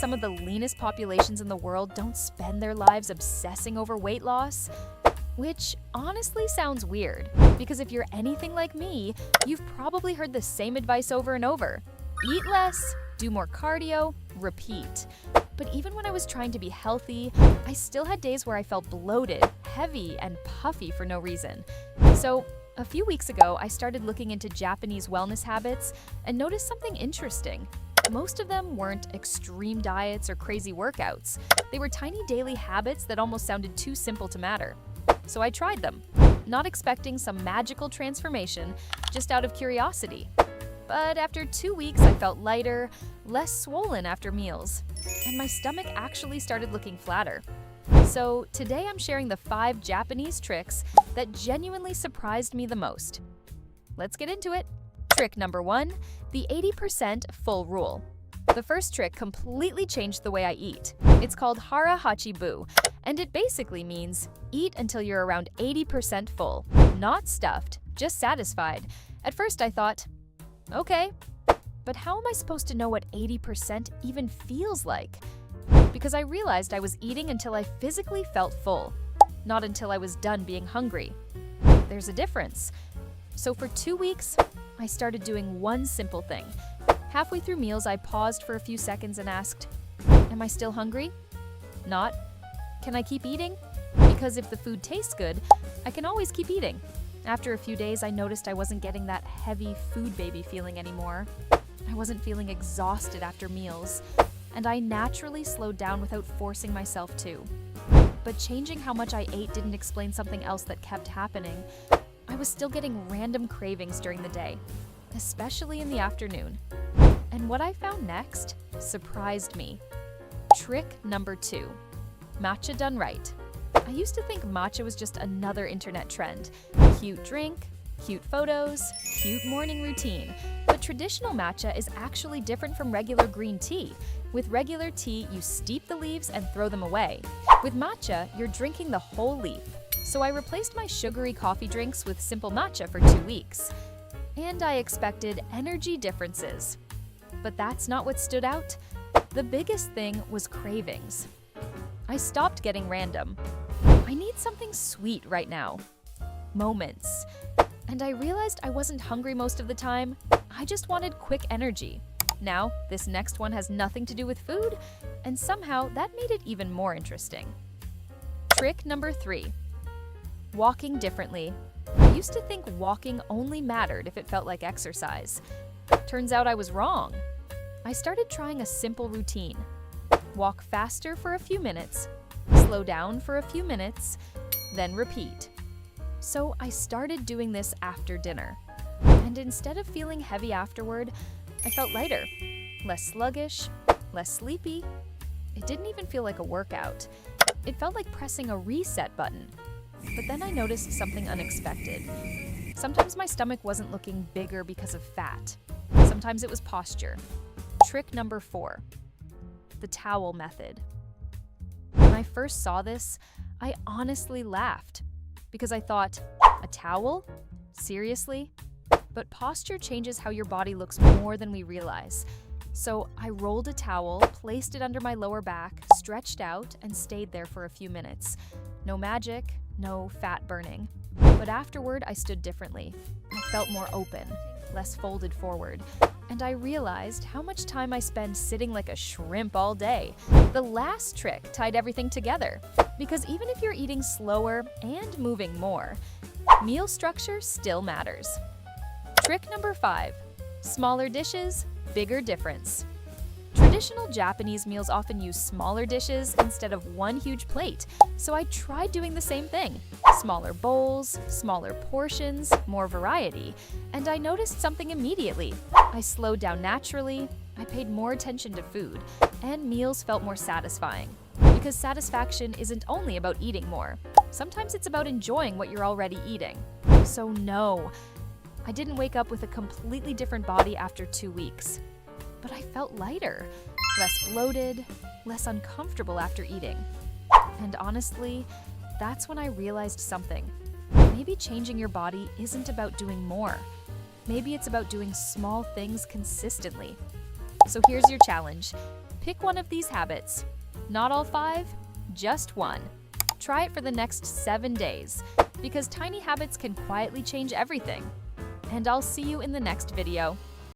some of the leanest populations in the world don't spend their lives obsessing over weight loss? Which honestly sounds weird, because if you're anything like me, you've probably heard the same advice over and over. Eat less, do more cardio, repeat. But even when I was trying to be healthy, I still had days where I felt bloated, heavy, and puffy for no reason. So a few weeks ago, I started looking into Japanese wellness habits and noticed something interesting. Most of them weren't extreme diets or crazy workouts. They were tiny daily habits that almost sounded too simple to matter. So I tried them, not expecting some magical transformation, just out of curiosity. But after 2 weeks, I felt lighter, less swollen after meals, and my stomach actually started looking flatter. So today I'm sharing the 5 Japanese tricks that genuinely surprised me the most. Let's get into it. Trick number 1, the 80% full rule. The first trick completely changed the way I eat. It's called Hara Hachibu, and it basically means eat until you're around 80% full. Not stuffed, just satisfied. At first I thought, okay, but how am I supposed to know what 80% even feels like? Because I realized I was eating until I physically felt full, not until I was done being hungry. There's a difference. So for 2 weeks, I started doing one simple thing. Halfway through meals, I paused for a few seconds and asked, am I still hungry? Not. Can I keep eating? Because if the food tastes good, I can always keep eating. After a few days, I noticed I wasn't getting that heavy food baby feeling anymore. I wasn't feeling exhausted after meals, and I naturally slowed down without forcing myself to. But changing how much I ate didn't explain something else that kept happening. I was still getting random cravings during the day, especially in the afternoon. And what I found next surprised me. Trick number 2, matcha done right. I used to think matcha was just another internet trend. Cute drink, cute photos, cute morning routine. But traditional matcha is actually different from regular green tea. With regular tea, you steep the leaves and throw them away. With matcha, you're drinking the whole leaf. So I replaced my sugary coffee drinks with simple matcha for 2 weeks. And I expected energy differences. But that's not what stood out. The biggest thing was cravings. I stopped getting random. I need something sweet right now. Moments. And I realized I wasn't hungry most of the time. I just wanted quick energy. Now, this next one has nothing to do with food, and somehow that made it even more interesting. Trick number 3, walking differently. I used to think walking only mattered if it felt like exercise. Turns out I was wrong. I started trying a simple routine. Walk faster for a few minutes, slow down for a few minutes, then repeat. So I started doing this after dinner. And instead of feeling heavy afterward, I felt lighter, less sluggish, less sleepy. It didn't even feel like a workout. It felt like pressing a reset button. But then I noticed something unexpected. Sometimes my stomach wasn't looking bigger because of fat. Sometimes it was posture. Trick number 4, the towel method. When I first saw this, I honestly laughed because I thought, a towel? Seriously? But posture changes how your body looks more than we realize. So I rolled a towel, placed it under my lower back, stretched out, and stayed there for a few minutes. No magic, no fat burning. But afterward, I stood differently. I felt more open, less folded forward. And I realized how much time I spend sitting like a shrimp all day. The last trick tied everything together. Because even if you're eating slower and moving more, meal structure still matters. Trick number 5, smaller dishes, bigger difference. Traditional Japanese meals often use smaller dishes instead of one huge plate, so I tried doing the same thing. Smaller bowls, smaller portions, more variety, and I noticed something immediately. I slowed down naturally, I paid more attention to food, and meals felt more satisfying. Because satisfaction isn't only about eating more. Sometimes it's about enjoying what you're already eating. So no, I didn't wake up with a completely different body after 2 weeks. But I felt lighter, less bloated, less uncomfortable after eating. And honestly, that's when I realized something. Maybe changing your body isn't about doing more. Maybe it's about doing small things consistently. So here's your challenge. Pick one of these habits. Not all 5, just one. Try it for the next 7 days, because tiny habits can quietly change everything. And I'll see you in the next video.